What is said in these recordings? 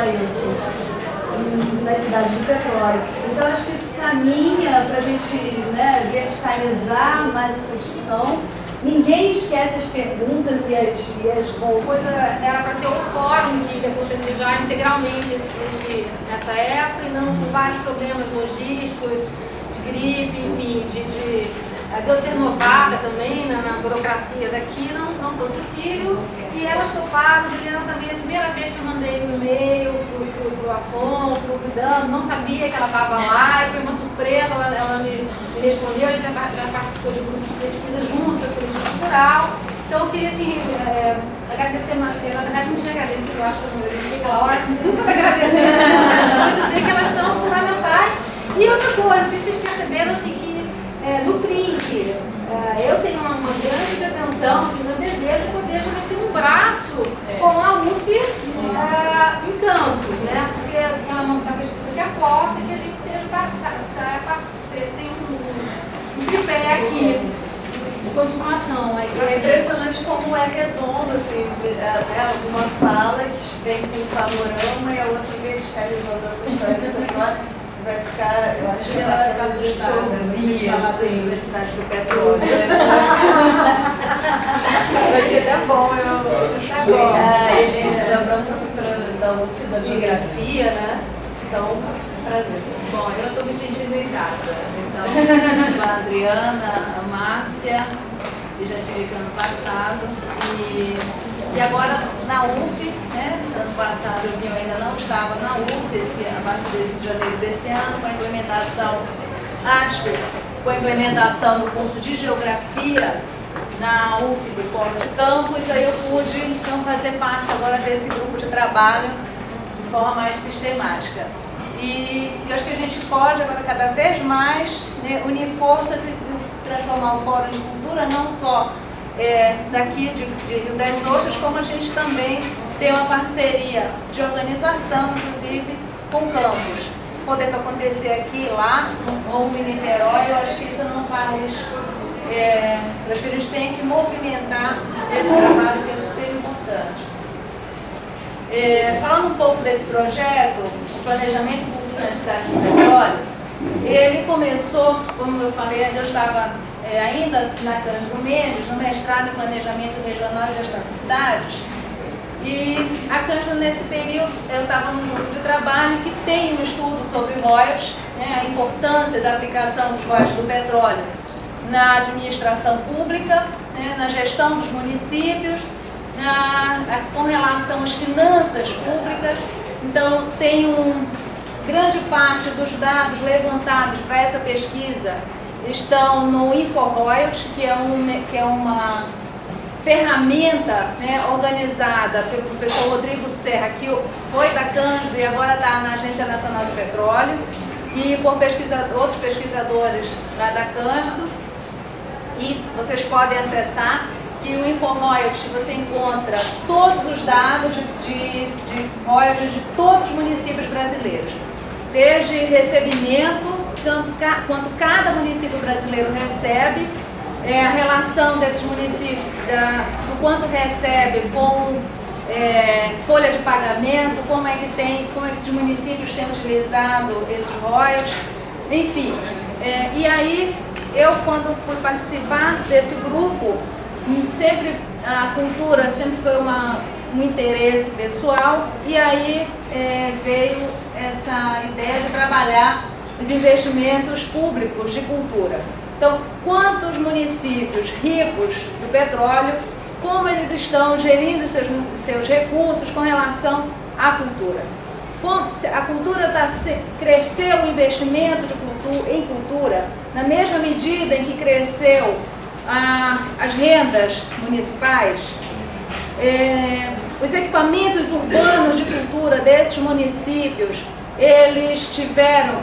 royalties na cidade de Petróleo. Então, acho que isso caminha para a gente, né, verticalizar mais essa discussão. Ninguém esquece as perguntas e as coisa era para ser o fórum que ia acontecer já integralmente nessa época e não com vários problemas logísticos, de gripe, enfim, de eu ser novata também na burocracia daqui, não foi possível. E elas toparam, Juliana também, a primeira vez que eu mandei um e-mail pro Afonso, convidando, não sabia que ela estava lá, e foi uma surpresa, ela me respondeu, a gente já participou de grupos de pesquisa juntos sobre política cultural. Então eu queria assim, agradecer, na verdade não tinha agradecido, eu acho que eu não fiquei aquela hora, assim, super agradecendo, dizer que elas são fundamentais. E outra coisa, não sei se vocês perceberam assim, que no PRINC, eu tenho uma grande pretensão, assim, meu desejo de poder ter um braço com a UF em campos, né? Porque é uma pesquisa que aporta que a gente tem um tripé aqui de continuação. É impressionante como é redondo, assim, né? Uma fala que vem com um panorama e a outra verticalizando essa história do petróleo. Vai ficar, eu acho que ela vai ficar assustada, da Universidade do Petróleo. Vai ser até bom, Ele é a professora da UF da Geografia, né? Então, prazer. Bom, eu estou me sentindo em casa. Então, a Adriana, a Márcia, que já tive aqui ano passado, e agora na UF, né? Ano passado eu ainda não estava na UF, a partir de janeiro desse ano, com a implementação do curso de Geografia na UF do Polo de Campos, aí eu pude então fazer parte agora desse grupo de trabalho de forma mais sistemática. E eu acho que a gente pode agora cada vez mais, né, unir forças e transformar o Fórum de Cultura não só daqui de Rio das Ostras, como a gente também tem uma parceria de organização, inclusive, com campos. Podendo acontecer aqui, lá, ou em Niterói, eu acho que isso não faz... eu acho que a gente tem que movimentar esse trabalho que é super importante. Falando um pouco desse projeto, o Planejamento Cultura na Cidade de Petróleo, ele começou, como eu falei, eu estava ainda na Cândido Mendes, no mestrado em Planejamento Regional e Gestão de Cidades, e a Cândido, nesse período, eu estava num grupo de trabalho que tem um estudo sobre royalties, né, a importância da aplicação dos royalties do petróleo na administração pública, né, na gestão dos municípios, com relação às finanças públicas. Então, tem grande parte dos dados levantados para essa pesquisa estão no InfoRoyalties, que é uma ferramenta, né, organizada pelo professor Rodrigo Serra, que foi da Cândido e agora está na Agência Nacional de Petróleo, e por outros pesquisadores da Cândido. E vocês podem acessar que o InfoRoyalties você encontra todos os dados de royalties de todos os municípios brasileiros, desde recebimento, quanto cada município brasileiro recebe, a relação desses municípios, do quanto recebe com folha de pagamento, como é que esses municípios têm utilizado esses royalties, enfim. E aí, eu quando fui participar desse grupo, a cultura sempre foi um interesse pessoal, e aí veio essa ideia de trabalhar os investimentos públicos de cultura. Então, quantos municípios ricos do petróleo, como eles estão gerindo seus recursos com relação à cultura? Como a cultura cresceu o investimento em cultura na mesma medida em que cresceu as rendas municipais? Os equipamentos urbanos de cultura desses municípios, eles tiveram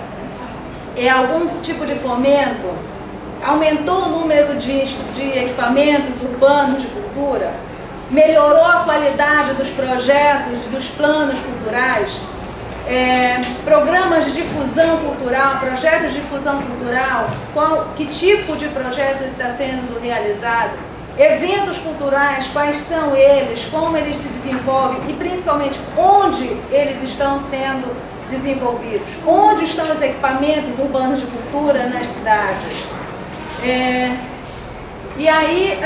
algum tipo de fomento? Aumentou o número de equipamentos urbanos de cultura? Melhorou a qualidade dos projetos, dos planos culturais? Programas de difusão cultural, projetos de difusão cultural, que tipo de projeto está sendo realizado? Eventos culturais, quais são eles, como eles se desenvolvem e principalmente onde eles estão sendo desenvolvidos, onde estão os equipamentos urbanos de cultura nas cidades. E aí,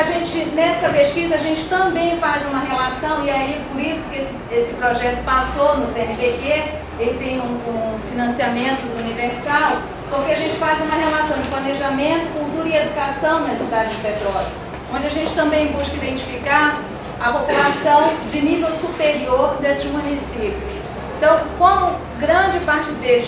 nessa pesquisa, a gente também faz uma relação, e aí por isso que esse projeto passou no CNPq, ele tem um financiamento do Universal, porque a gente faz uma relação de planejamento, cultura e educação na cidade de Petrópolis, onde a gente também busca identificar a população de nível superior desses municípios. Então, como grande parte deles,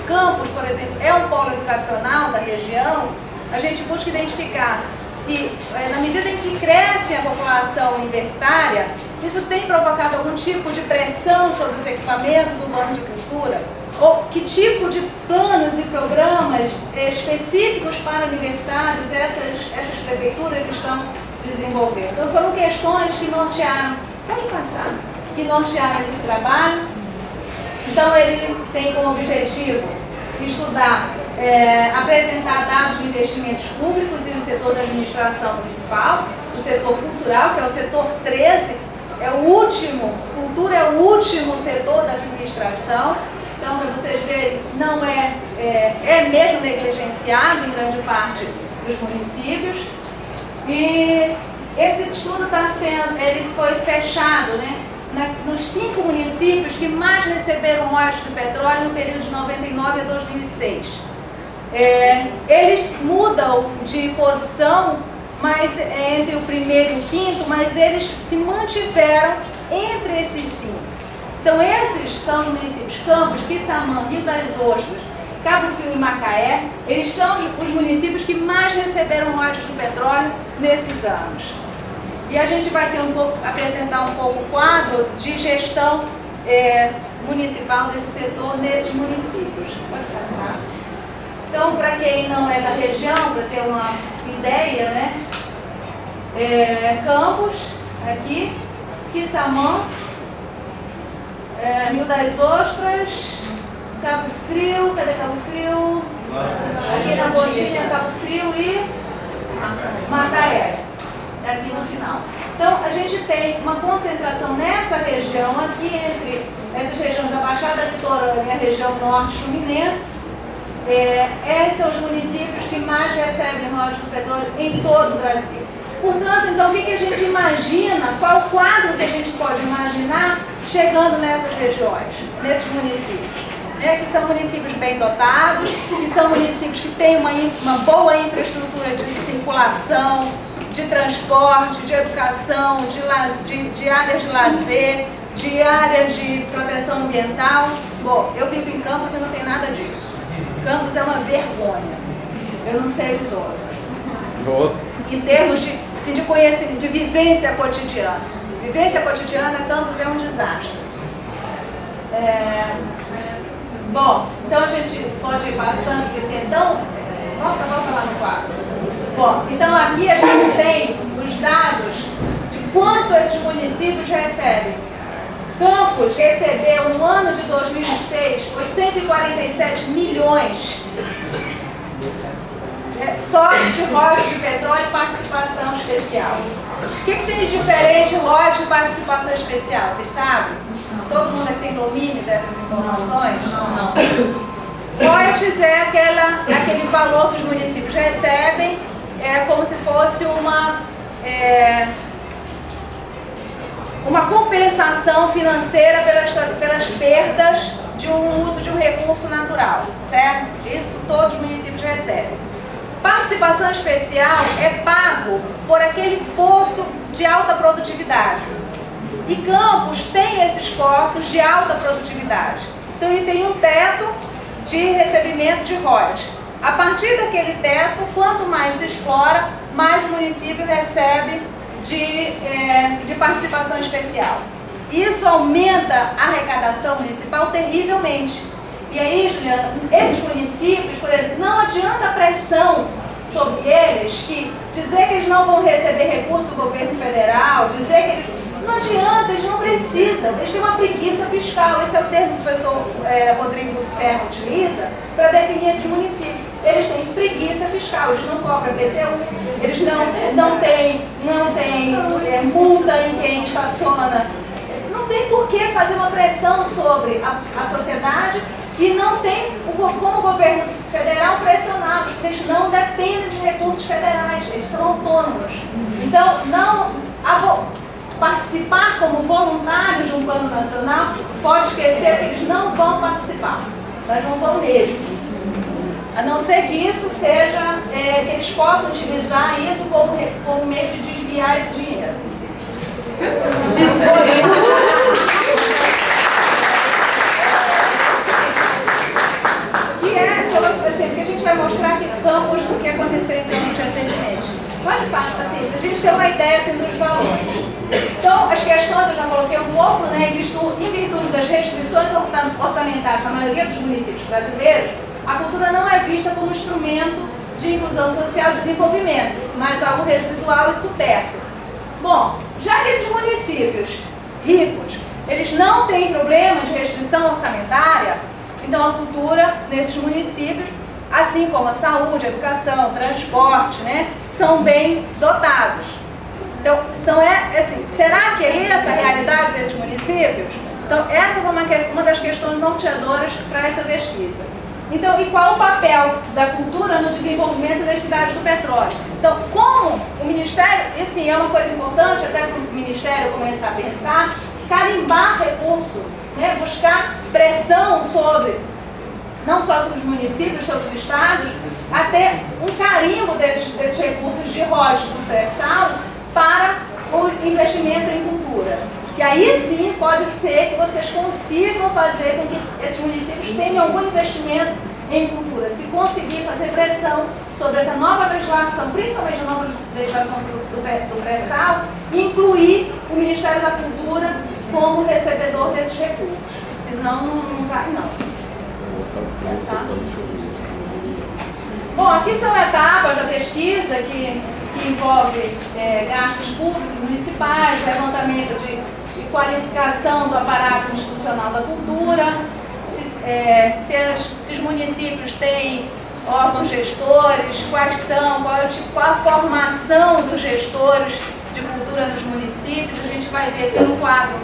Campos, por exemplo, é um polo educacional da região, a gente busca identificar se, na medida em que cresce a população universitária, isso tem provocado algum tipo de pressão sobre os equipamentos urbanos de cultura, ou que tipo de planos e programas específicos para universitários essas prefeituras estão desenvolvendo. Então foram questões que nortearam, que nortearam esse trabalho. Então ele tem como objetivo estudar, apresentar dados de investimentos públicos e no setor da administração municipal, o setor cultural, que é o setor 13, cultura é o último setor da administração. Então, para vocês verem, não é mesmo negligenciado em grande parte dos municípios. E esse estudo ele foi fechado, né, nos 5 municípios que mais receberam royalties de petróleo no período de 99 a 2006. Eles mudam de posição entre o primeiro e o quinto, mas eles se mantiveram entre esses 5. Então esses são os municípios Campos, Quissamã, Rio das Ostras, Cabo Frio e Macaé. Eles são os municípios que mais receberam royalties do petróleo nesses anos. E a gente vai apresentar um pouco o quadro de gestão municipal desse setor nesses municípios. Pode passar. Então, para quem não é da região, para ter uma ideia, né? Campos, aqui, Quissamã, Rio das Ostras, Cabo Frio, cadê Cabo Frio? Aqui na Botinha, Cabo Frio e Macaé, aqui no final. Então, a gente tem uma concentração nessa região, aqui entre essas regiões da Baixada Litorânea e a região norte fluminense. Esses são os municípios que mais recebem royalties do petróleo em todo o Brasil. Portanto, então, o que a gente imagina, qual o quadro que a gente pode imaginar chegando nessas regiões, nesses municípios? Que são municípios bem dotados, que são municípios que têm uma boa infraestrutura de circulação, de transporte, de educação, de áreas de lazer, de área de proteção ambiental. Bom, eu vivo em Campos e não tem nada disso. Campos é uma vergonha. Eu não sei os outros. Em termos de conhecimento, de vivência cotidiana. Vivência cotidiana, Campos é um desastre. Bom, então a gente pode ir passando, porque assim, então, volta lá no quadro. Bom, então aqui a gente tem os dados de quanto esses municípios recebem. Campos recebeu no ano de 2006 847 milhões só de royalties de petróleo e participação especial. O que tem de diferente royalties de participação especial? Vocês sabem? Todo mundo aqui tem domínio dessas informações? Não. Royalties é aquele valor que os municípios recebem, como se fosse uma compensação financeira pelas perdas de um uso de um recurso natural, certo? Isso todos os municípios recebem. Participação especial é pago por aquele poço de alta produtividade. E Campos tem esses poços de alta produtividade. Então ele tem um teto de recebimento de royalties. A partir daquele teto, quanto mais se explora, mais o município recebe de participação especial. Isso aumenta a arrecadação municipal terrivelmente. E aí, Juliana, esses municípios, por exemplo, não adianta a pressão sobre eles, dizer que eles não vão receber recursos do governo federal, dizer que eles... Não adianta, eles não precisam, eles têm uma preguiça fiscal. Esse é o termo que o professor Rodrigo Serra utiliza para definir esses municípios. eles têm preguiça fiscal, eles não cobram PTU, eles não têm multa em quem estaciona, não tem por que fazer uma pressão sobre a sociedade e não tem como o governo federal pressioná-los, porque eles não dependem de recursos federais, eles são autônomos. Então, participar como voluntários de um plano nacional, pode esquecer que eles não vão participar, mas não vão mesmo. A não ser que isso seja, que eles possam utilizar isso como meio de desviar esse dinheiro. Porque a gente vai mostrar aqui campos do que aconteceu em Campos recentemente. Pode passar, assim, a gente tem uma ideia assim, dos valores. Então, as questões eu já coloquei um pouco, né, em virtude das restrições orçamentárias na maioria dos municípios brasileiros, a cultura não é vista como instrumento de inclusão social e desenvolvimento, mas algo residual e supérfluo. Bom, já que esses municípios ricos, eles não têm problema de restrição orçamentária, então a cultura nesses municípios, assim como a saúde, a educação, o transporte, né, são bem dotados. Então, assim, será que é essa a realidade desses municípios? Então, essa foi uma das questões norteadoras para essa pesquisa. Então, e qual o papel da cultura no desenvolvimento das cidades do petróleo? Então, como o Ministério, e assim, é uma coisa importante até para o Ministério começar a pensar, carimbar recurso, né, buscar pressão sobre, não só sobre os municípios, sobre os estados, até um carimbo desses recursos de royalties do pré-sal para o investimento em cultura. Que aí sim pode ser que vocês consigam fazer com que esses municípios tenham algum investimento em cultura. Se conseguir fazer pressão sobre essa nova legislação, principalmente a nova legislação do pré-sal, incluir o Ministério da Cultura como recebedor desses recursos. Senão não vai não. Pensar. Bom, aqui são etapas da pesquisa que envolve gastos públicos municipais, levantamento de qualificação do aparato institucional da cultura, se os municípios têm órgãos gestores, qual a formação dos gestores de cultura nos municípios. A gente vai ver pelo quadro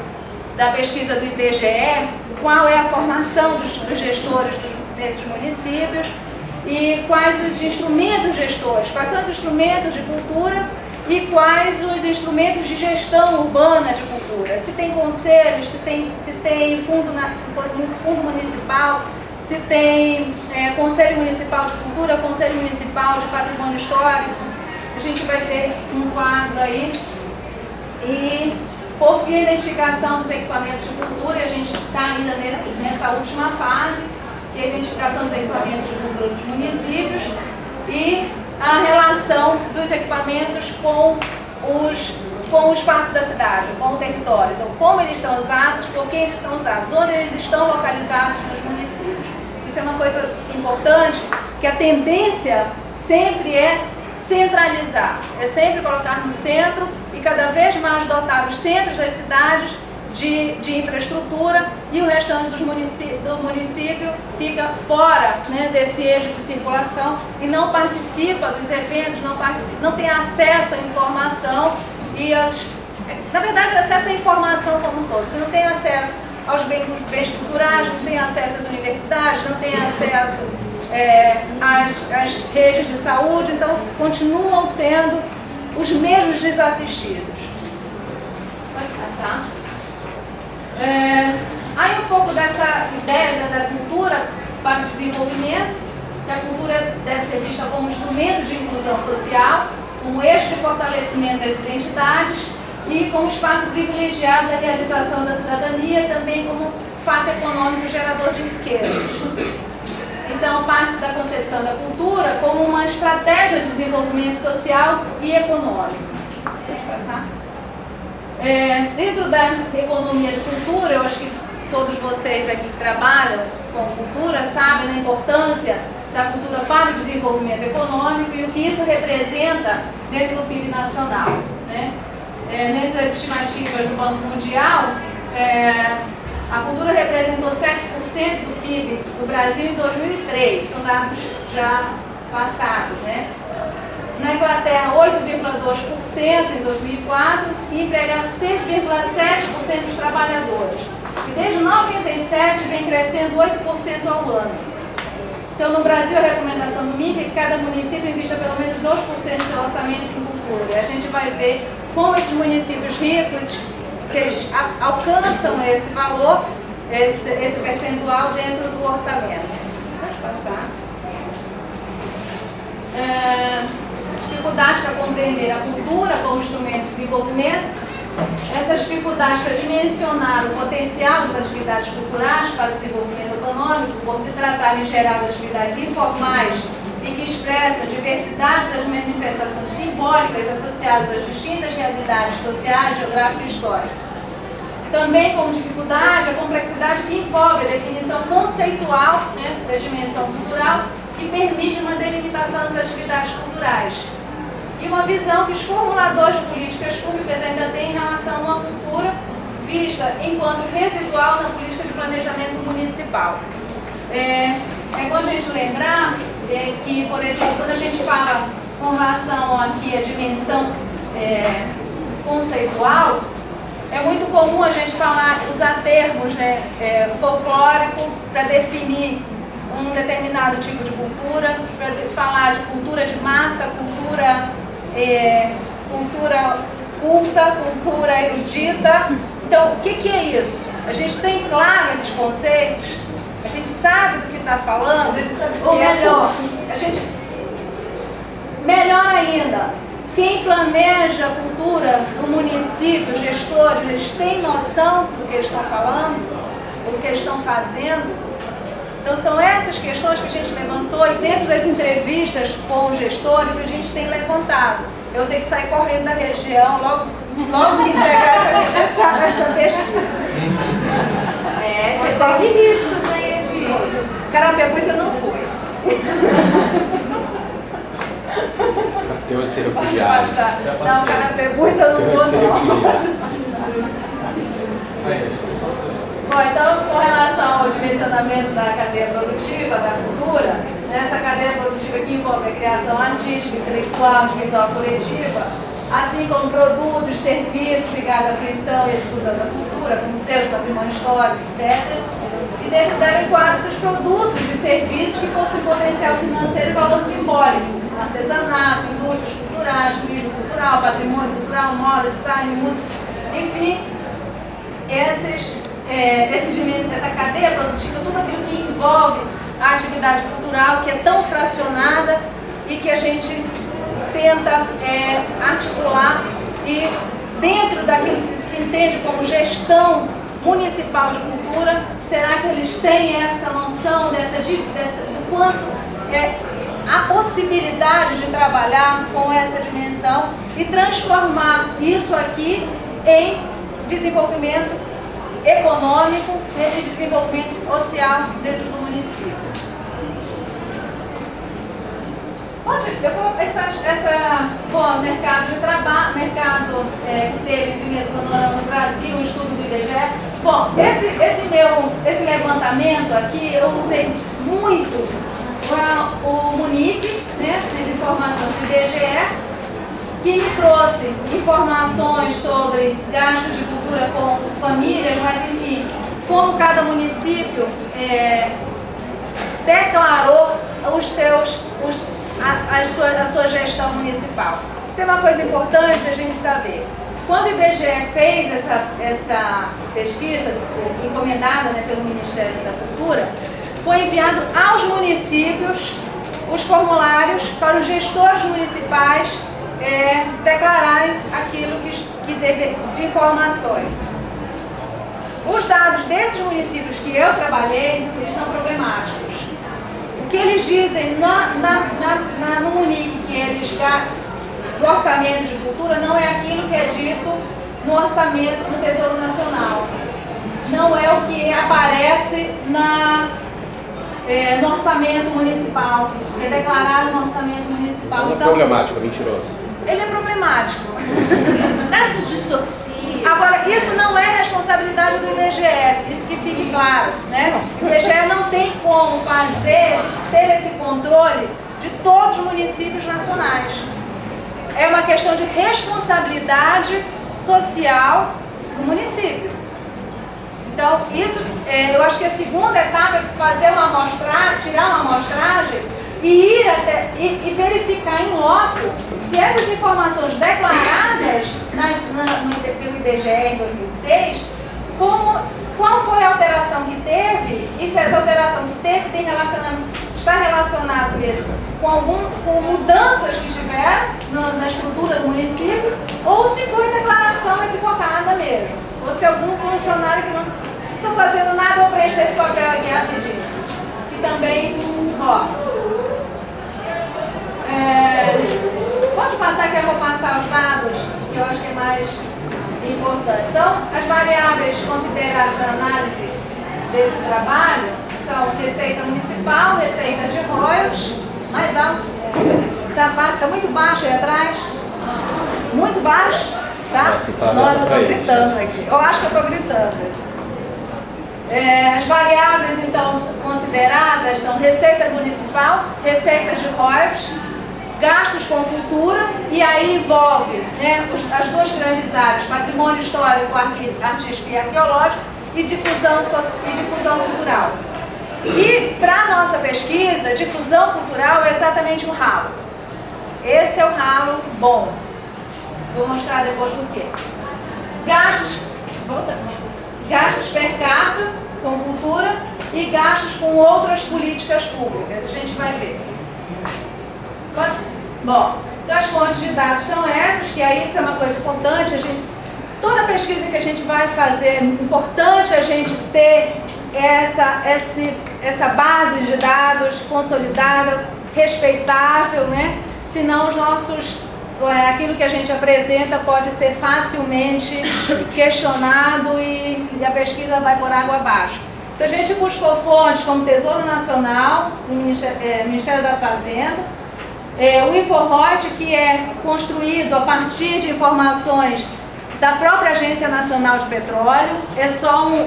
da pesquisa do IBGE qual é a formação dos gestores desses municípios e quais os instrumentos gestores, quais são os instrumentos de cultura e quais os instrumentos de gestão urbana de cultura. Se tem conselhos, se tem fundo municipal, se tem Conselho Municipal de Cultura, Conselho Municipal de Patrimônio Histórico. A gente vai ter um quadro aí. E, por fim, a identificação dos equipamentos de cultura. A gente está ainda nessa última fase, que é a identificação dos equipamentos de cultura dos municípios e a relação dos equipamentos com o espaço da cidade, com o território. Então, como eles são usados, por que eles são usados, onde eles estão localizados nos municípios. Isso é uma coisa importante, que a tendência sempre é centralizar, é sempre colocar no centro e cada vez mais dotar os centros das cidades de infraestrutura e o restante do município fica fora, né, desse eixo de circulação e não participa dos eventos, não tem acesso à informação e na verdade acesso à informação como um todo. Você não tem acesso aos bens culturais, não tem acesso às universidades, não tem acesso às redes de saúde, então continuam sendo os mesmos desassistidos. Pode passar. Aí um pouco dessa ideia da cultura para o desenvolvimento, que a cultura deve ser vista como instrumento de inclusão social, como eixo de fortalecimento das identidades e como espaço privilegiado da realização da cidadania e também como fato econômico gerador de riqueza. Então, parte da concepção da cultura como uma estratégia de desenvolvimento social e econômico. Pode passar? Dentro da economia de cultura, eu acho que todos vocês aqui que trabalham com cultura sabem da importância da cultura para o desenvolvimento econômico e o que isso representa dentro do PIB nacional, né? Dentro das estimativas do Banco Mundial, a cultura representou 7% do PIB do Brasil em 2003, são dados já passados, né? Na Inglaterra, 8,2% em 2004 e empregando 6,7% dos trabalhadores. E desde 1997 vem crescendo 8% ao ano. Então, no Brasil, a recomendação do MINC é que cada município invista pelo menos 2% do seu orçamento em cultura. E a gente vai ver como esses municípios ricos, se eles alcançam esse valor, esse percentual dentro do orçamento. Pode passar. Dificuldades para compreender a cultura como instrumento de desenvolvimento. Essas dificuldades para dimensionar o potencial das atividades culturais para o desenvolvimento econômico, por se tratar em geral de atividades informais e que expressam a diversidade das manifestações simbólicas associadas às distintas realidades sociais, geográficas e históricas. Também como dificuldade a complexidade que envolve a definição conceitual, né, da dimensão cultural, que permite uma delimitação das atividades culturais. E uma visão que os formuladores de políticas públicas ainda têm em relação a uma cultura vista enquanto residual na política de planejamento municipal. É bom a gente lembrar que, por exemplo, quando a gente fala com relação aqui à dimensão conceitual, é muito comum a gente usar termos, né, folclórico para definir um determinado tipo de cultura, para falar de cultura de massa, cultura culta, cultura erudita. Então, o que é isso? A gente tem claro esses conceitos? A gente sabe do que está falando? Ou melhor ainda, quem planeja a cultura no município, os gestores, eles têm noção do que eles estão falando, ou do que eles estão fazendo? Então são essas questões que a gente levantou e dentro das entrevistas com os gestores a gente tem levantado. Eu tenho que sair correndo da região logo que entregar essa pesquisa. Você corre riscos aí, Eli. Carapebus eu não fui. Tem onde ser refugiado. Não, Carapebus eu não vou não. Bom, então, com relação ao dimensionamento da cadeia produtiva, da cultura, essa cadeia produtiva que envolve a criação artística, intelectual, individual, coletiva, assim como produtos, serviços ligados à fruição e à difusão da cultura, como museus, patrimônio histórico, etc. E dentro dela enquadram esses produtos e serviços que possuem potencial financeiro e valor simbólico, artesanato, indústrias culturais, turismo cultural, patrimônio cultural, moda, design, música, enfim, essa cadeia produtiva, tudo aquilo que envolve a atividade cultural, que é tão fracionada e que a gente tenta articular e dentro daquilo que se entende como gestão municipal de cultura, será que eles têm essa noção do quanto a possibilidade de trabalhar com essa dimensão e transformar isso aqui em desenvolvimento econômico e desenvolvimento social dentro do município. Bom, mercado de trabalho, mercado que teve primeiro panorama no Brasil, um estudo do IBGE. Bom, esse levantamento aqui eu usei muito o MUNIP, né, as informações do IBGE, que me trouxe informações sobre gastos de cultura com famílias, mas enfim, como cada município declarou a sua gestão municipal. Isso é uma coisa importante a gente saber. Quando o IBGE fez essa pesquisa, encomendada, né, pelo Ministério da Cultura, foi enviado aos municípios os formulários para os gestores municipais declararem aquilo que deve de informações. Os dados desses municípios que eu trabalhei, eles são problemáticos. O que eles dizem no MUNIC, que eles do orçamento de cultura, não é aquilo que é dito no orçamento do Tesouro Nacional. Não é o que aparece no orçamento municipal, é declarado no orçamento municipal. Não é problemático, é mentiroso. Ele é problemático. Dados distorcidos. Agora, isso não é responsabilidade do IBGE, isso que fique claro, né? O IBGE não tem como ter esse controle de todos municípios nacionais. É uma questão de responsabilidade social do município. Então, isso, eu acho que a segunda etapa é fazer uma amostragem, tirar uma amostragem e ir até e verificar em loco se essas informações declaradas pelo IBGE em 2006, qual foi a alteração que teve e se essa alteração que teve está relacionada mesmo com mudanças que tiveram na estrutura do município ou se foi declaração equivocada mesmo. Ou se algum funcionário que não estou fazendo nada, vou preencher esse papel aqui rapidinho. Que também, ó. Pode passar que eu vou passar os dados, que eu acho que é mais importante. Então, as variáveis consideradas na análise desse trabalho são receita municipal, receita de royalties, mais alto. Está muito baixo aí atrás. Muito baixo. Tá? Nossa, eu estou gritando aqui. Eu acho que eu estou gritando. As variáveis, então, consideradas são receita municipal, receitas de royalties, gastos com cultura, e aí envolve, né, as duas grandes áreas, patrimônio histórico, artístico e arqueológico, e difusão cultural. E, para a nossa pesquisa, difusão cultural é exatamente o ralo. Esse é o ralo bom. Vou mostrar depois por quê. Gastos per capita com cultura e gastos com outras políticas públicas. A gente vai ver. Pode? Bom, então as fontes de dados são essas, que aí isso é uma coisa importante. Toda pesquisa que a gente vai fazer, é importante a gente ter essa base de dados consolidada, respeitável, né? Senão aquilo que a gente apresenta pode ser facilmente questionado e a pesquisa vai por água abaixo. Então a gente buscou fontes como Tesouro Nacional, o Ministério da Fazenda, o InfoRoyalty, que é construído a partir de informações da própria Agência Nacional de Petróleo.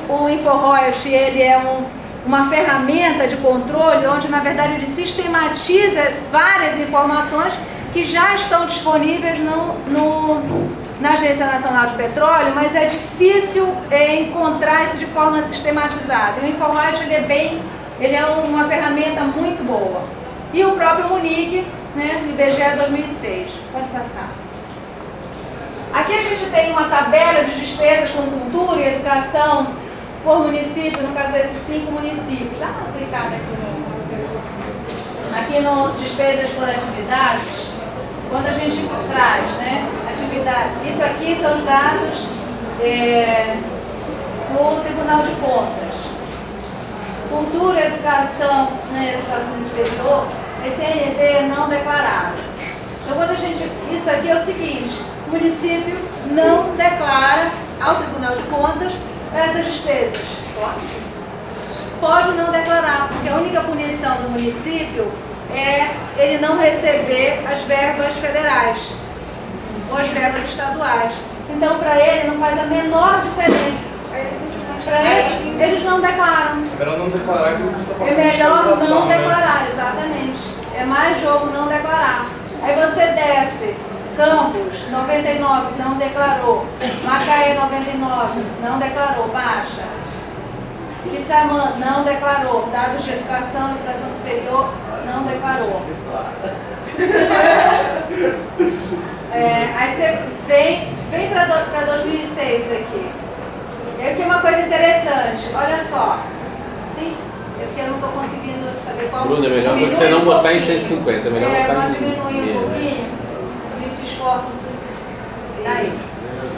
O InfoRoyalty, ele é uma ferramenta de controle onde, na verdade, ele sistematiza várias informações que já estão disponíveis na Agência Nacional de Petróleo, mas é difícil encontrar isso de forma sistematizada. O InfoRoyalty, ele é uma ferramenta muito boa. E o próprio Munic, né, do IBGE 2006. Pode passar. Aqui a gente tem uma tabela de despesas com cultura e educação por município, no caso desses 5 municípios. Dá uma clicada aqui no despesas por atividades. Quando a gente traz, né, atividade, isso aqui são os dados do Tribunal de Contas. Cultura, educação, né, educação superior, CND não declarado. Então, isso aqui é o seguinte: o município não declara ao Tribunal de Contas essas despesas. Pode não declarar, porque a única punição do município é ele não receber as verbas federais ou as verbas estaduais. Então, para ele não faz a menor diferença. Para eles não declaram. É melhor não declarar que não precisa passar. É melhor não declarar, exatamente. É mais jogo não declarar. Aí você desce, Campos, 99, não declarou. Macaé, 99, não declarou, baixa. Quissamã, não declarou. Dados de educação superior, não declarou. Aí você vem para 2006 aqui. E aqui uma coisa interessante, olha só. É porque eu não estou conseguindo saber qual... Bruna, é melhor você não botar em 150, é melhor botar em... diminuir um pouquinho, a gente se esforça. Aí.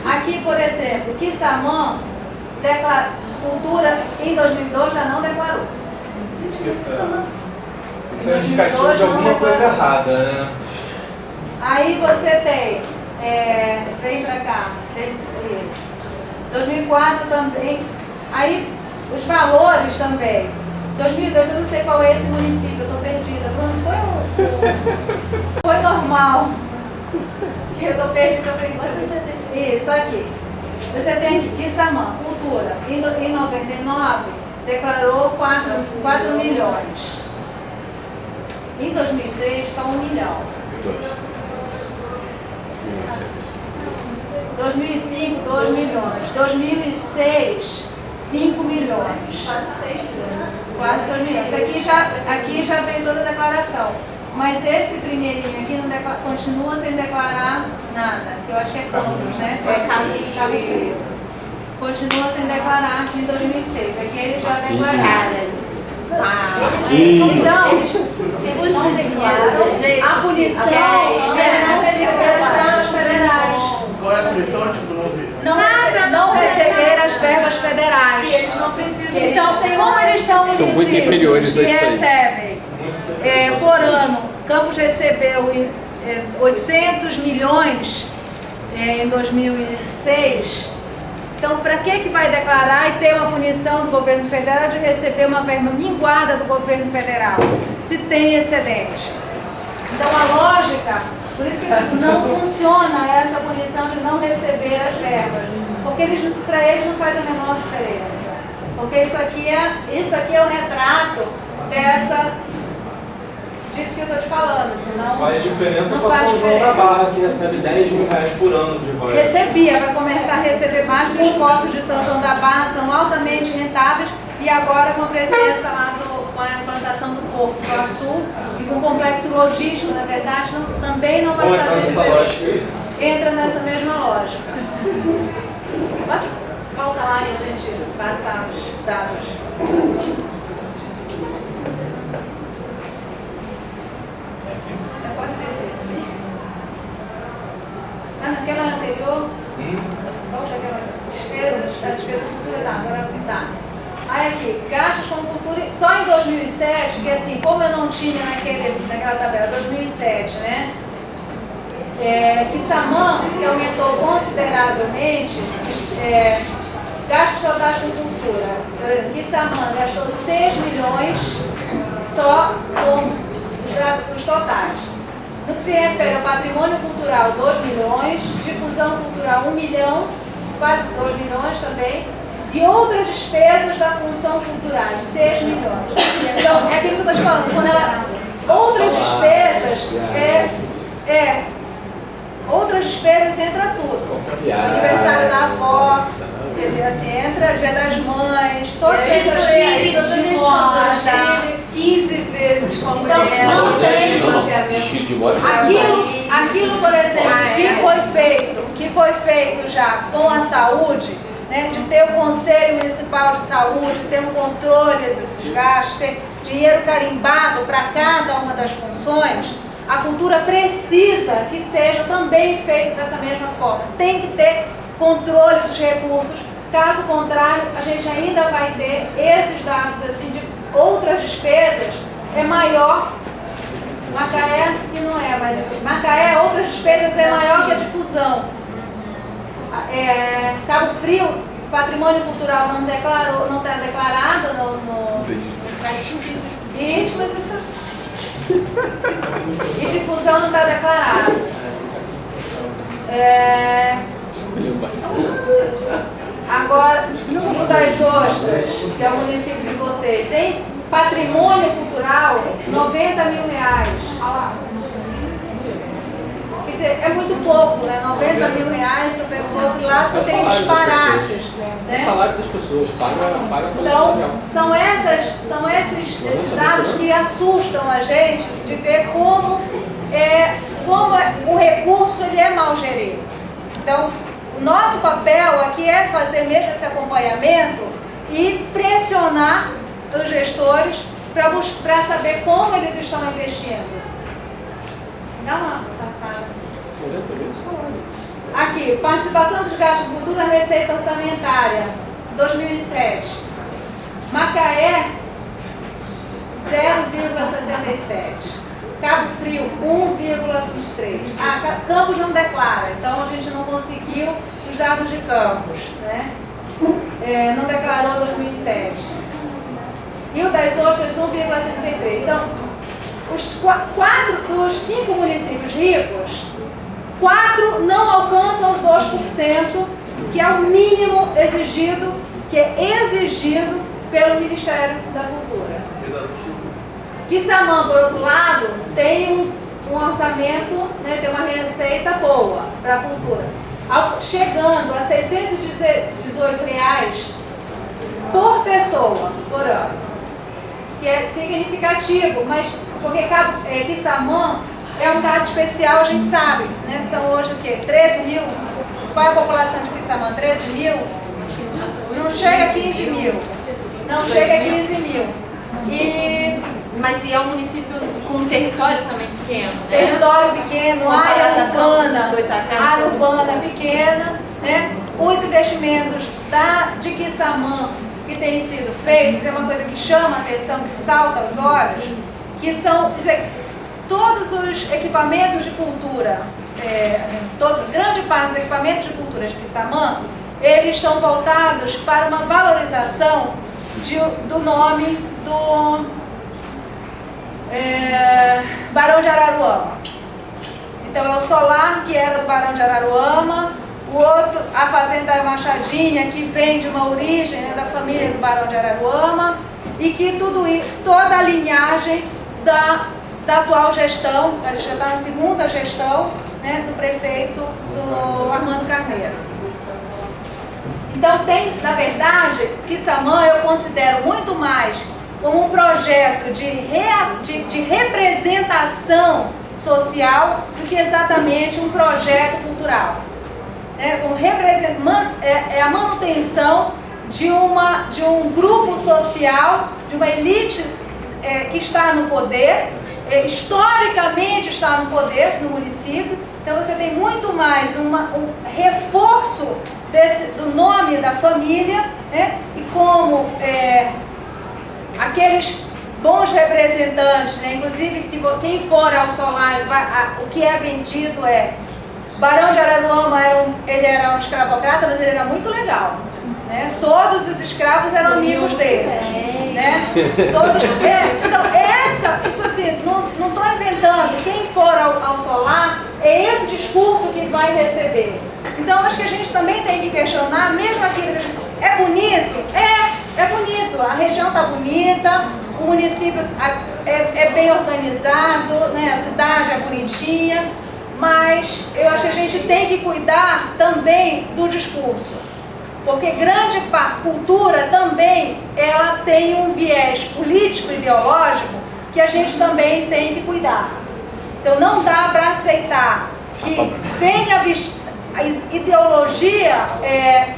Aqui, por exemplo, Quissamã, cultura em 2002 já não declarou. Isso é indicativo de alguma coisa errada, né? Aí você tem, vem pra cá, isso. 2004 também, aí os valores também. 2002 eu não sei qual é esse município, eu estou perdida. Foi normal. Que eu estou perdida. Isso aqui. Você tem aqui, Quissamã, cultura, em 99 declarou 4 milhões. Em 2003, só 1 milhão. 2005, 2 milhões. 2006, 5 milhões. Quase 6 milhões. Quase 6 milhões. Aqui já vem toda a declaração. Mas esse primeirinho aqui não continua sem declarar nada. Que eu acho que é Campos, né? Cabo Frio. Continua sem declarar em 2006. Aqui eles já declararam. Então, a punição é não receber as verbas federais. Qual é a punição? Tipo, Não receber as verbas federais. Que eles não precisam. Então, como eles são muito inferiores que a isso aí. recebem por ano, Campos recebeu 800 milhões em 2006. Então, para que vai declarar e ter uma punição do governo federal de receber uma verba minguada do governo federal, se tem excedente? Então, a lógica, por isso que eu digo, não funciona essa punição de não receber as verbas, porque para eles não faz a menor diferença. Porque isso aqui é o retrato disso que eu estou te falando, senão Faz diferença não com a faz São João da diferença. Barra, que recebe 10 mil reais por ano de royalties. Recebia, vai começar a receber mais, porque os postos de São João da Barra são altamente rentáveis e agora com a presença lá com a implantação do Porto do Açu e com o complexo logístico, na verdade, também não vai Vamos entrar fazer nessa diferença. lógica aí. Entra nessa mesma lógica. Pode? Volta lá e a gente passa os dados. Pode descer. Naquela anterior, volta aquela despesas, a despesa cultura tá, agora tá. Aí aqui, gastos com cultura, só em 2007, que assim, como eu não tinha naquela tabela, 2007, né? Quissamã, que aumentou consideravelmente, gastos totais com cultura. Por exemplo, Quissamã gastou 6 milhões só com os totais. No que se refere ao patrimônio cultural, 2 milhões, difusão cultural, 1 milhão, quase 2 milhões também, e outras despesas da função culturais, 6 milhões. Então, é aquilo que eu estou te falando, quando outras despesas, outras despesas entra tudo. Aniversário da avó, entendeu? Assim, entra Dia das Mães, todas essas Desfile de moda, 15 vezes com a mulher. Não tem. Desfile de moda. Aquilo, por exemplo, que foi feito já com a saúde, né, de ter o Conselho Municipal de Saúde, ter um controle desses gastos, ter dinheiro carimbado para cada uma das funções, a cultura precisa que seja também feito dessa mesma forma. Tem que ter controle dos recursos, caso contrário, a gente ainda vai ter esses dados assim de outras despesas, é maior. Macaé, que não é, mas assim, Macaé, outras despesas é maior que a difusão. Cabo Frio, patrimônio cultural não está declarado e difusão não está declarada. Agora, no das Ostras, que é o município de vocês, hein? Patrimônio cultural, 90 mil reais. Quer dizer, é muito pouco, né? 90 mil reais, você pega o outro lado, você tem disparates. Né? Salário das pessoas, paga Então, são esses dados que assustam a gente de ver como o recurso ele é mal gerido. Então, o nosso papel aqui é fazer mesmo esse acompanhamento e pressionar os gestores para saber como eles estão investindo. Dá uma passada. Aqui, participação dos gastos de cultura na receita orçamentária, 2007. Macaé, 0,67. Cabo Frio, 1,23. Campos não declara, então a gente não conseguiu os dados de Campos, né? Não declarou 2007. E o das Ostras, 1,33. Então, os 4 dos 5 municípios ricos, 4 não alcançam os 2%, que é o mínimo exigido, que é exigido pelo Ministério da Cultura. Quissamã, por outro lado, tem um orçamento, né, tem uma receita boa para a cultura. Chegando a R$ 618 por pessoa por ano, que é significativo, mas porque Quissamã é um caso especial, a gente sabe, né? São hoje o quê? 13 mil? Qual é a população de Quissamã? 13 mil? Não chega a 15 mil. Não chega a 15 mil. Mas é um município com um território também pequeno, né? Território pequeno, área urbana pequena, né? Os investimentos de Quissamã que têm sido feitos, é uma coisa que chama a atenção, que salta aos olhos, que são todos os equipamentos de cultura, grande parte dos equipamentos de cultura de Quissamã, eles são voltados para uma valorização do nome do Barão de Araruama. Então é o solar que era do Barão de Araruama, o outro, a fazenda Machadinha, que vem de uma origem, né, da família do Barão de Araruama, e que toda a linhagem da atual gestão, a gente já está na segunda gestão, né, do prefeito do Armando Carneiro. Então na verdade, Quissamã eu considero muito mais como um projeto de representação social do que exatamente um projeto cultural. É a manutenção de um grupo social, de uma elite que está no poder, historicamente está no poder no município. Então você tem muito mais um reforço do nome da família, né? E como aqueles bons representantes, né? Inclusive quem for ao solar, o que é vendido Barão de Araruama ele era um escravocrata, mas ele era muito legal, né? Todos os escravos eram amigos dele, né? Todos, então isso assim, não estou inventando. Quem for ao solar, é esse discurso que vai receber. Então acho que a gente também tem que questionar, mesmo aquilo que a gente, é bonito? É bonito, a região está bonita, o município é bem organizado, né? A cidade é bonitinha, mas eu acho que a gente tem que cuidar também do discurso, porque grande cultura também ela tem um viés político e ideológico que a gente também tem que cuidar. Então não dá para aceitar que venha a ideologia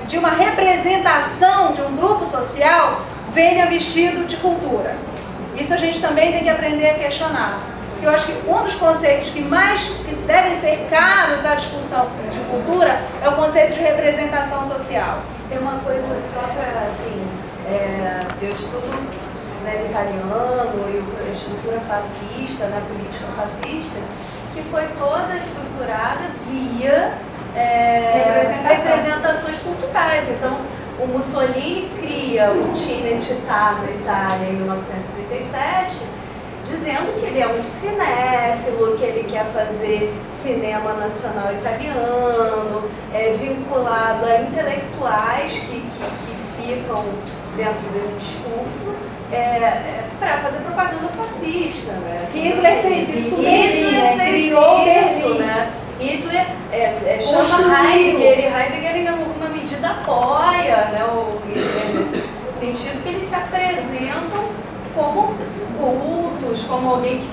de uma representação de um grupo social venha vestido de cultura. Isso a gente também tem que aprender a questionar. Porque eu acho que um dos conceitos que devem ser caros à discussão de cultura é o conceito de representação social. Tem uma coisa só para, assim, eu estudo cinema italiano e a estrutura fascista, né, política fascista, que foi toda estruturada via representações culturais. Então, o Mussolini cria o Cinecittà na Itália em 1937, dizendo que ele é um cinéfilo, que ele quer fazer cinema nacional italiano, vinculado a intelectuais que ficam dentro desse discurso para fazer propaganda fascista. Né? Hitler fez isso com Hitler criou isso, né? Hitler chama Heidegger em alguma medida apoia, né, o Hitler nesse sentido, que eles se apresentam como cultos, como alguém que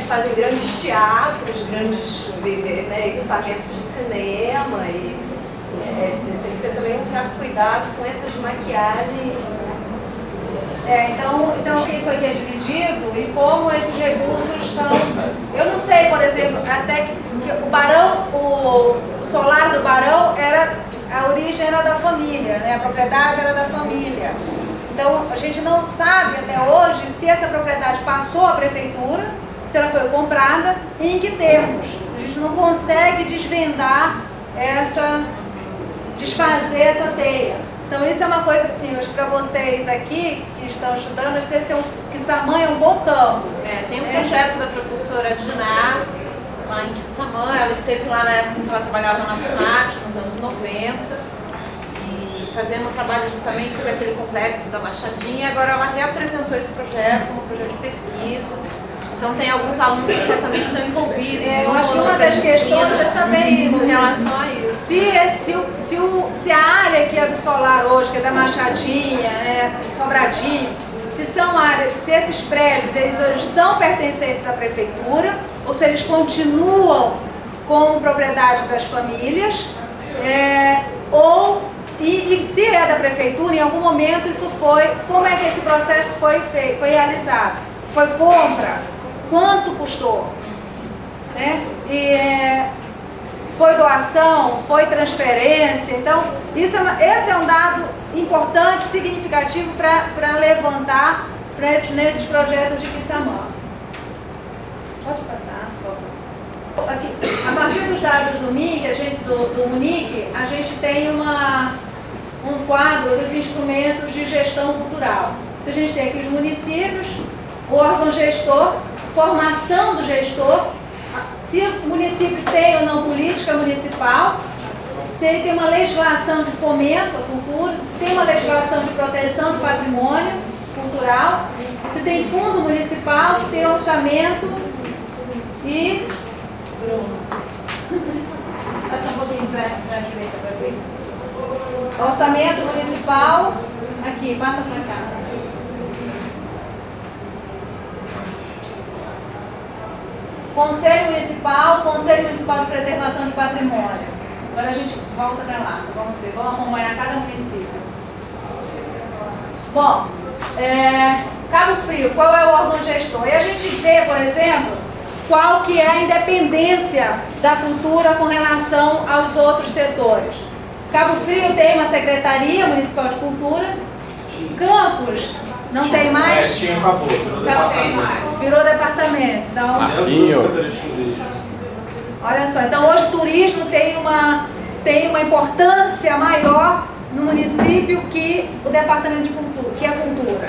fazem grandes teatros, grandes equipamentos de cinema, e tem que ter também um certo cuidado com essas maquiagens. Então isso aqui é dividido e como esses recursos são... Eu não sei, por exemplo, até que o Barão, o solar do Barão a origem era da família, né? A propriedade era da família. Então a gente não sabe até hoje se essa propriedade passou à prefeitura, se ela foi comprada e em que termos. A gente não consegue desvendar desfazer essa teia. Então isso é uma coisa assim, eu acho que para vocês aqui que estão estudando, eu sei se Quissamã é um bom campo. Tem um projeto da professora Diná, lá em Quissamã, ela esteve lá na época em que ela trabalhava na FUNAT, nos anos 90, e fazendo um trabalho justamente sobre aquele complexo da Machadinha, e agora ela reapresentou esse projeto como um projeto de pesquisa. Então tem alguns alunos que certamente estão envolvidos. Eu acho que uma das questões é saber isso. Com relação a isso. Se a área que é do Solar hoje, que é da Machadinha, do Sobradinho, se esses prédios eles hoje são pertencentes à prefeitura, ou se eles continuam como propriedade das famílias, e se é da prefeitura, em algum momento isso foi, como é que esse processo foi realizado? Foi compra? Quanto custou? Né? Foi doação? Foi transferência? Então, esse é um dado importante, significativo para levantar nesses projetos de Quissamã. Pode passar, por favor. Aqui, a partir dos dados do MIC, do MUNIC, a gente tem um quadro dos instrumentos de gestão cultural. Então, a gente tem aqui os municípios, o órgão gestor, formação do gestor, se o município tem ou não política municipal, se ele tem uma legislação de fomento à cultura, se tem uma legislação de proteção do patrimônio cultural, se tem fundo municipal, se tem orçamento e... Passa um pouquinho para a direita para ver. Orçamento municipal, aqui, passa para cá. Conselho Municipal de Preservação de Patrimônio. Agora a gente volta para lá, vamos ver, vamos acompanhar cada município. Bom, Cabo Frio, qual é o órgão gestor? E a gente vê, por exemplo, qual que é a independência da cultura com relação aos outros setores. Cabo Frio tem uma Secretaria Municipal de Cultura, Campos não tem mais? Tinha, acabou, virou departamento. Virou departamento. Então, Marquinho. olha só, então hoje o turismo tem uma importância maior no município que o departamento de cultura, que é a cultura.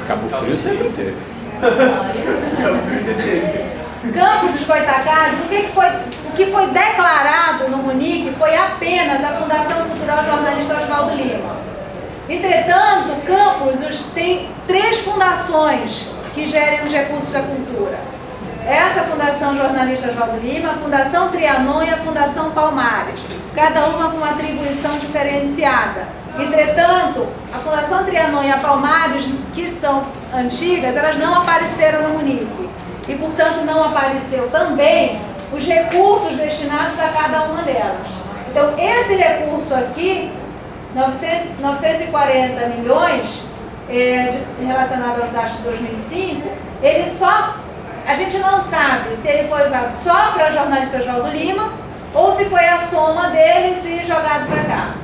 Cabo Frio sempre teve. Campos dos Goitacazes, o que foi declarado no MUNIC foi apenas a Fundação Cultural Jornalista Oswaldo Lima. Entretanto, Campos tem 3 fundações que gerem os recursos da cultura. Essa Fundação Jornalista Oswaldo Lima, a Fundação Trianon e a Fundação Palmares, cada uma com uma atribuição diferenciada. Entretanto, a Fundação Trianon e a Palmares, que são antigas, elas não apareceram no MUNIC. E, portanto, não apareceu também os recursos destinados a cada uma delas. Então, esse recurso aqui, 940 milhões, relacionado aos dados de 2005, a gente não sabe se ele foi usado só para jornalista Oswaldo Lima ou se foi a soma deles e jogado para cá.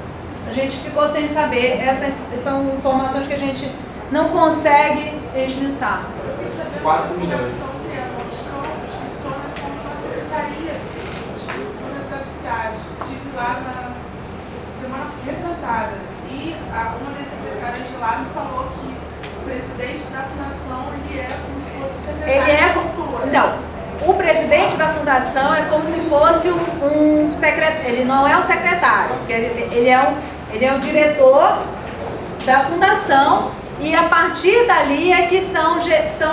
A gente ficou sem saber, são informações que a gente não consegue esmiuçar. 4 milhões. Funciona como uma secretaria de cultura da cidade. Estive lá na semana retrasada e uma das secretárias de lá me falou que o presidente da fundação ele é como se fosse o secretário de cultura. Não, o presidente da fundação é como se fosse um secretário. Ele não é um secretário, porque ele é o diretor da fundação. E a partir dali é que são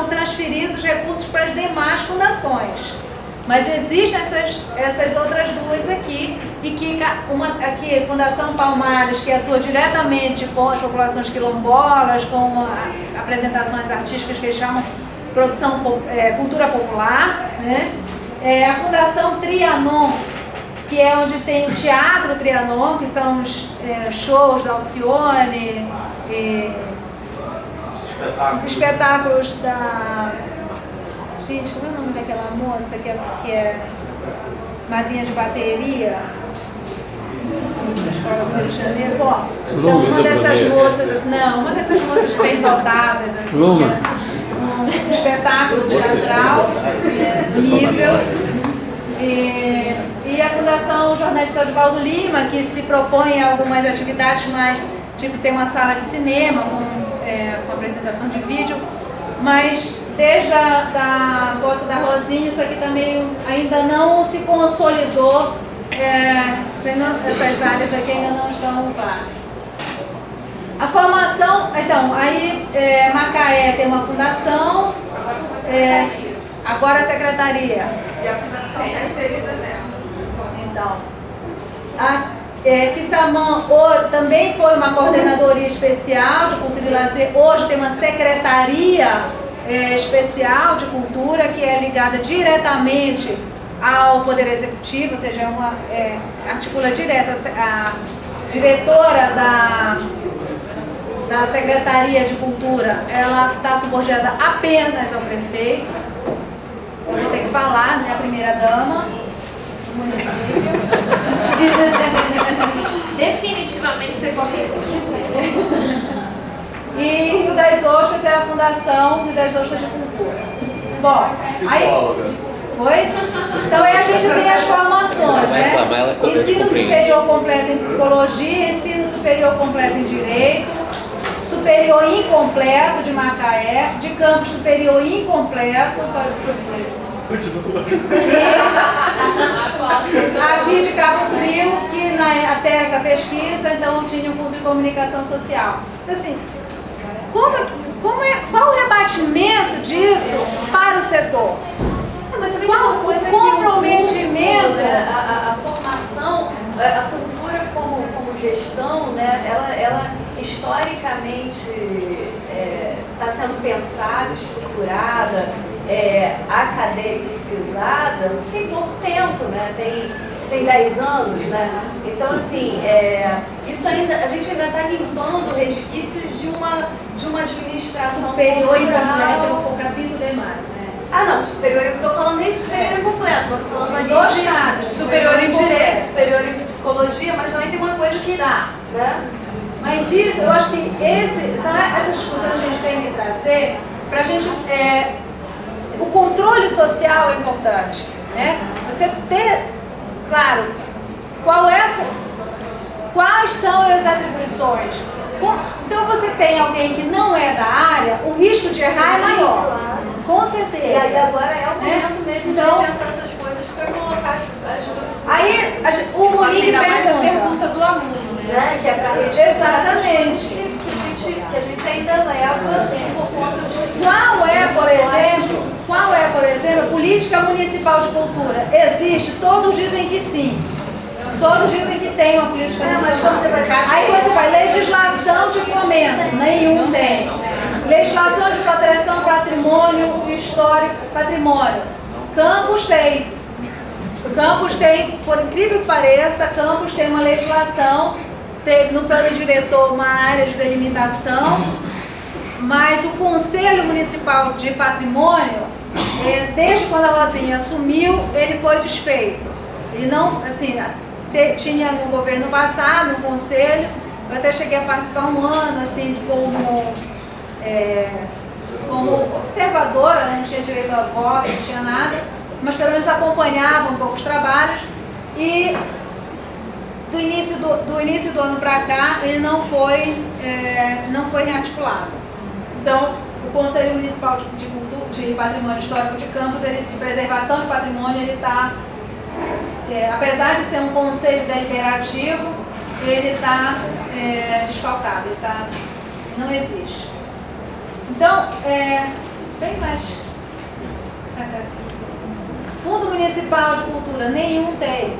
transferidos os recursos para as demais fundações. Mas existem essas outras duas aqui, e que aqui a Fundação Palmares, que atua diretamente com as populações quilombolas, com apresentações artísticas que eles chamam cultura popular, né? A Fundação Trianon, que é onde tem o Teatro Trianon, que são os shows da Alcione, os espetáculos da... Gente, como é o nome daquela moça que é madrinha de bateria? Na escola do Rio de Janeiro. Bom, então uma dessas moças, uma dessas moças bem dotadas, assim, um espetáculo teatral, nível. E a Fundação Jornalista Oswaldo Lima, que se propõe a algumas atividades mais, tipo, tem uma sala de cinema com apresentação de vídeo, mas desde a posse da Rosinha, isso aqui também ainda não se consolidou, essas áreas aqui ainda não estão claras. A formação, então, aí Macaé tem uma fundação, Agora a secretaria. E a fundação está inserida nela. Então, Quissamã também foi uma coordenadoria especial de cultura e lazer. Hoje tem uma secretaria especial de cultura que é ligada diretamente ao Poder Executivo, ou seja, articula direto a diretora da Secretaria de Cultura, ela está subordinada apenas ao prefeito. Eu vou ter que falar, né, a primeira dama do município. Definitivamente você corrige. E Rio das Ostras é a Fundação Rio das Ostras de Cultura. Bom, aí... Oi? Então aí a gente tem as formações, né? Ensino superior completo em psicologia, ensino superior completo em direito, superior incompleto de Macaé, de campus superior incompleto para aqui de Cabo Frio, que até essa pesquisa, então tinha um curso de comunicação social. Então, assim, qual o rebatimento disso para o setor? Mas também Qual tem uma coisa o comprometimento? que o curso, né, a formação, a cultura como gestão, né, ela historicamente está sendo pensada, estruturada, academicizada, tem pouco tempo, né? Tem 10 anos, né? Então, assim, isso ainda, a gente ainda está limpando resquícios de uma administração Superior e cultural. completo, um capítulo demais, né? Ah, não, superior, eu estou falando nem de superior incompleto, eu estou falando ali Dois de casos, superior em direito, superior em psicologia, mas também tem uma coisa que dá, né? Mas isso, eu acho que essas discussões a gente tem que trazer para a gente... o controle social é importante, né? Você ter, claro, quais são as atribuições. Então você tem alguém que não é da área, o risco de errar é maior. Claro. Com certeza. E aí agora é o momento mesmo Então, de pensar essas coisas para colocar as pessoas. Aí o Monique Ainda mais a pergunta. pergunta do aluno, Né? Que é para registrar Exatamente. essas coisas que a gente ainda leva por conta de... Qual é, por exemplo, política municipal de cultura? Existe? Todos dizem que sim. Todos dizem que tem uma política municipal. Mas quando você vai... Aí você vai, legislação de fomento, nenhum tem. Legislação de proteção patrimônio histórico, patrimônio. Campos tem. Campos tem, por incrível que pareça, Campos tem uma legislação, tem no plano diretor uma área de delimitação, mas o Conselho Municipal de Patrimônio, desde quando a Rosinha assumiu, ele foi desfeito. Ele não, assim, tinha no governo passado, no Conselho, eu até cheguei a participar um ano, assim, como observadora, né? Não tinha direito a voto, não tinha nada, mas pelo menos acompanhava um pouco os trabalhos. E do início do ano para cá, ele não foi rearticulado. Então, o Conselho Municipal de Patrimônio Histórico de Campos, de preservação de patrimônio, ele está, apesar de ser um conselho deliberativo, ele está desfalcado, não existe. Então, bem mais. Fundo Municipal de Cultura, nenhum tem.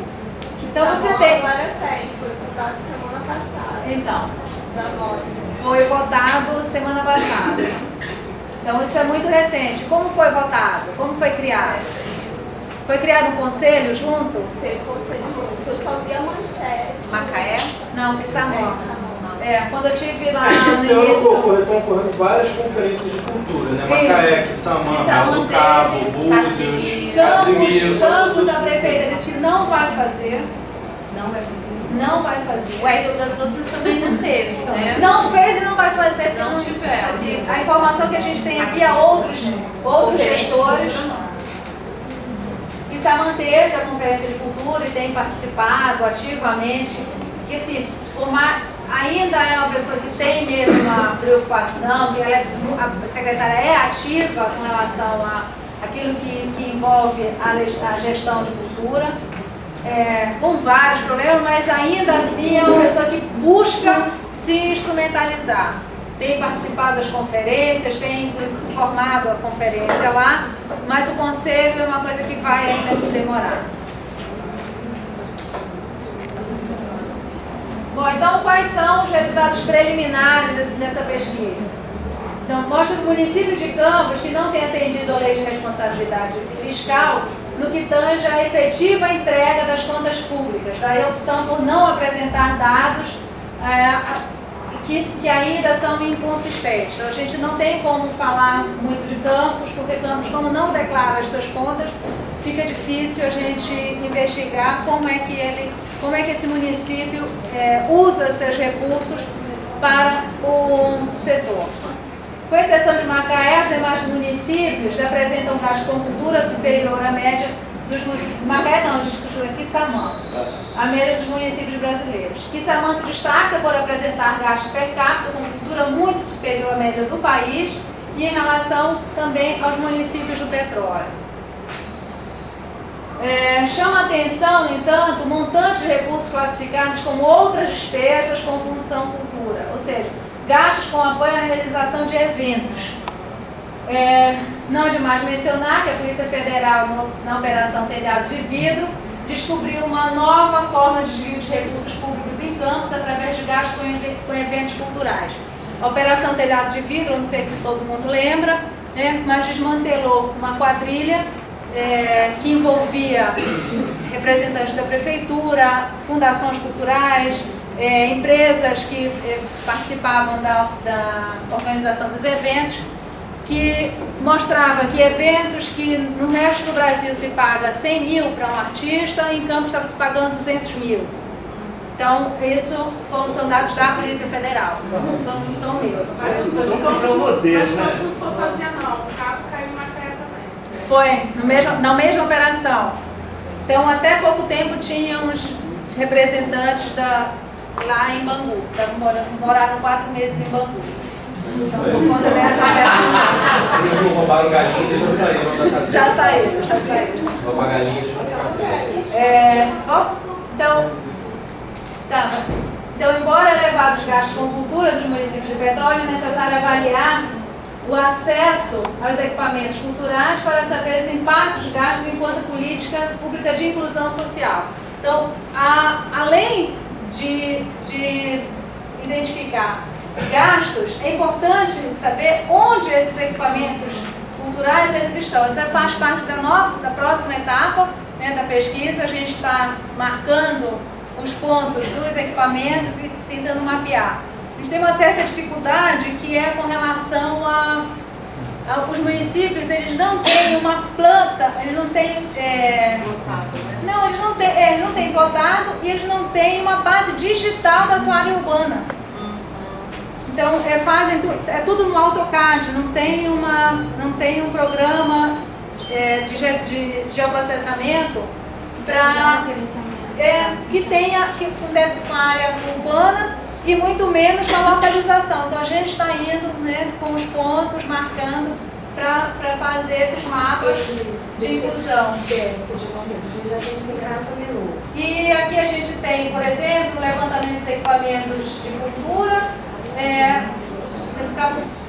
Então você tem. Agora tem, foi votado semana passada. Então, Agora. foi votado semana passada. Então isso é muito recente. Como foi votado? Como foi criado? Foi criado um conselho junto? Teve conselho junto, eu só vi a manchete. Macaé? Não, Quissamã. Quando eu estive lá Esse no ano início. estão ocorrendo várias conferências de cultura, né? Isso. Macaé, Quissamã, Quissamã Mel do Cabo, teve, Búzios, Casimiro. Campos, a prefeita disse que não vai fazer. Não vai fazer. O Rio das Ostras também não teve, né? Não fez e não vai fazer. porque Não tiveram. A informação que a gente tem aqui é outros gestores. E se manteve a Conferência de Cultura e tem participado ativamente. E assim, ainda é uma pessoa que tem mesmo uma preocupação, que a secretária é ativa com relação àquilo que envolve a gestão de cultura. Com vários problemas, mas ainda assim é uma pessoa que busca se instrumentalizar. tem participado das conferências, tem formado a conferência lá, mas o conselho é uma coisa que vai ainda demorar. Bom, então quais são os resultados preliminares dessa pesquisa? Então, mostra que o município de Campos, que não tem atendido a lei de responsabilidade fiscal, no que tange a efetiva entrega das contas públicas, daí a opção por não apresentar dados que ainda são inconsistentes. Então, a gente não tem como falar muito de Campos, porque Campos, como não declara as suas contas, fica difícil a gente investigar como é que esse município usa os seus recursos para o setor. Com exceção de Macaé, os demais municípios apresentam gasto com cultura superior à média dos municípios. Macaé não, desculpa, Quissamã, a média dos municípios brasileiros. Quissamã se destaca por apresentar gasto per capita com cultura muito superior à média do país e em relação também aos municípios do petróleo. Chama a atenção, no entanto, o montante de recursos classificados como outras despesas com função cultura, ou seja, gastos com apoio à realização de eventos. Não é demais mencionar que a Polícia Federal, na Operação Telhado de Vidro, descobriu uma nova forma de desvio de recursos públicos em Campos através de gastos com eventos culturais. A Operação Telhado de Vidro, não sei se todo mundo lembra, mas desmantelou uma quadrilha que envolvia representantes da prefeitura, fundações culturais, empresas que participavam da organização dos eventos, que mostrava que eventos que no resto do Brasil se paga 100 mil para um artista, em Campos estava se pagando 200 mil. Então, isso são dados da Polícia Federal, não são meus. Não ficou sozinha não, o carro caiu em Macaé também. Foi na mesma operação. Então, até pouco tempo tínhamos representantes lá em Bangu, moraram 4 meses em Bangu. Então, por conta dessa operação. Eles não roubaram galinha e já saíram da cadeia. Já saíram. Roubar galinha e já ficaram. Então, embora elevados gastos com cultura dos municípios de petróleo, é necessário avaliar o acesso aos equipamentos culturais para saber os impactos de gastos enquanto política pública de inclusão social. Então, além de identificar gastos, é importante saber onde esses equipamentos culturais eles estão. Isso faz parte da próxima etapa da pesquisa. A gente está marcando os pontos dos equipamentos e tentando mapear. A gente tem uma certa dificuldade que é com relação os municípios, eles não têm uma planta, eles não têm eles não têm plotado e eles não têm uma base digital da sua área urbana. Então é tudo no AutoCAD, não tem um programa de geoprocessamento que acontece com a área urbana e muito menos com a localização. Então a gente está indo com os pontos, marcando para fazer esses mapas de inclusão. E aqui a gente tem, por exemplo, levantamento de equipamentos de cultura,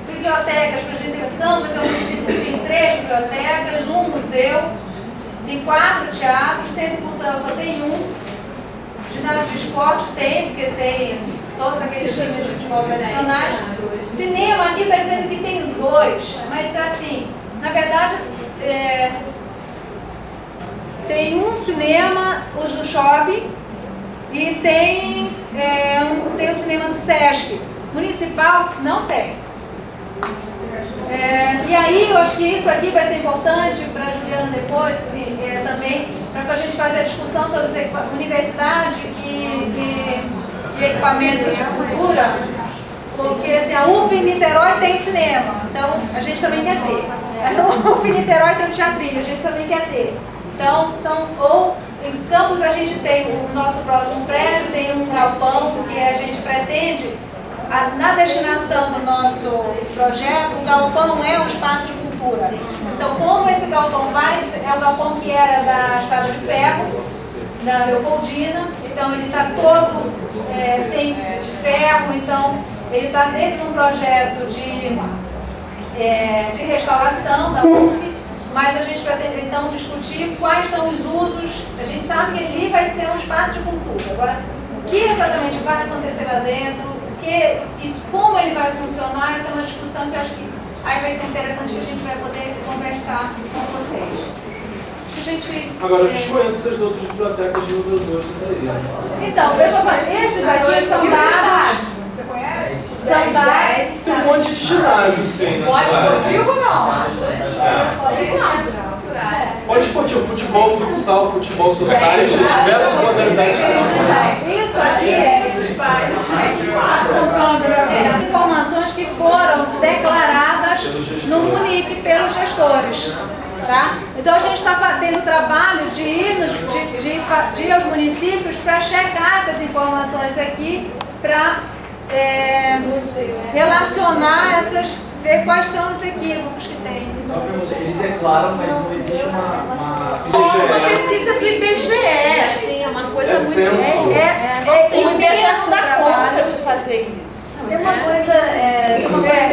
bibliotecas, por exemplo, Campos é um município que tem 3 bibliotecas, um museu, tem 4 teatros, centro cultural só tem um, ginásio de esporte tem, porque tem todos aqueles times de futebol profissionais. Cinema aqui está dizendo que tem 2, mas assim, na verdade, tem um cinema, o do Shopping, e tem o cinema do Sesc. Municipal não tem. E aí eu acho que isso aqui vai ser importante para a Juliana depois, também, para a gente fazer a discussão sobre universidade e equipamento de cultura, porque assim, a UF em Niterói tem cinema, então a gente também quer ter. A UF em Niterói tem um teatrinho, a gente também quer ter. Então, em Campos a gente tem o nosso próximo prédio, tem um galpão que a gente pretende. Na destinação do nosso projeto, o galpão é um espaço de cultura. Então, como esse galpão é o galpão que era da Estrada de Ferro, da Leopoldina, então ele está todo tem de ferro, então Ele está dentro de um projeto de restauração da UF, mas a gente pretende então discutir quais são os usos. A gente sabe que ali vai ser um espaço de cultura. Agora, o que exatamente vai acontecer lá dentro, e como ele vai funcionar, essa é uma discussão que eu acho que aí vai ser interessante, a gente vai poder conversar com vocês. Agora, eu desconheço essas outras bibliotecas de outras aí. Então, veja bem, esses aqui são dados. Você conhece? São dados. Tem um monte de ginásio, sim, na cidade. Pode esportivo, futebol, futsal, futebol society, diversas modalidades. Isso aqui é informações que foram declaradas no MUNIP pelos gestores. Tá? Então a gente está tendo o trabalho de ir aos municípios para checar essas informações aqui, para relacionar ver quais são os equívocos que tem. Eles declaram, mas não existe uma pesquisa do IBGE, assim, é uma coisa muito... censo. O IBGE não dá conta de fazer isso. Tem uma coisa...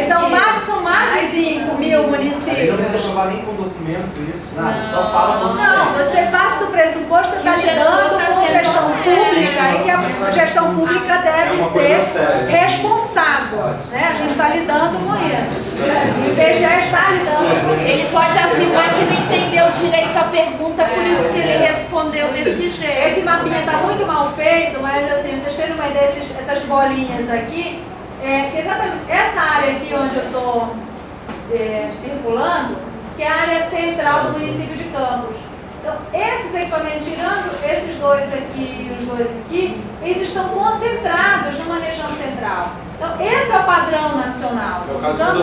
São mais de 5 mil municípios. Não precisa provar nem com documento isso, nada, só fala quando Não, você parte do pressuposto que está lidando com gestão pública e que a gestão pública deve ser responsável. Né? A gente está lidando com isso. O IBGE está lidando com isso. Ele pode afirmar que não entendeu direito a pergunta, por isso que ele respondeu desse jeito. Esse mapinha está muito mal feito, mas assim, vocês terem uma ideia, essas bolinhas aqui, que exatamente essa área aqui onde eu estou circulando, que é a área central do município de Campos. Então, esses equipamentos, tirando esses dois aqui e os dois aqui, eles estão concentrados numa região central. Então, esse é o padrão nacional. Então,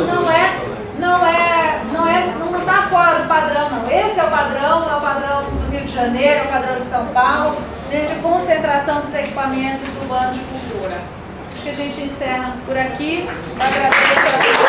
não está fora do padrão, não. Esse é o padrão do Rio de Janeiro, é o padrão de São Paulo, de concentração dos equipamentos urbanos de cultura. Acho que a gente encerra por aqui. Eu agradeço a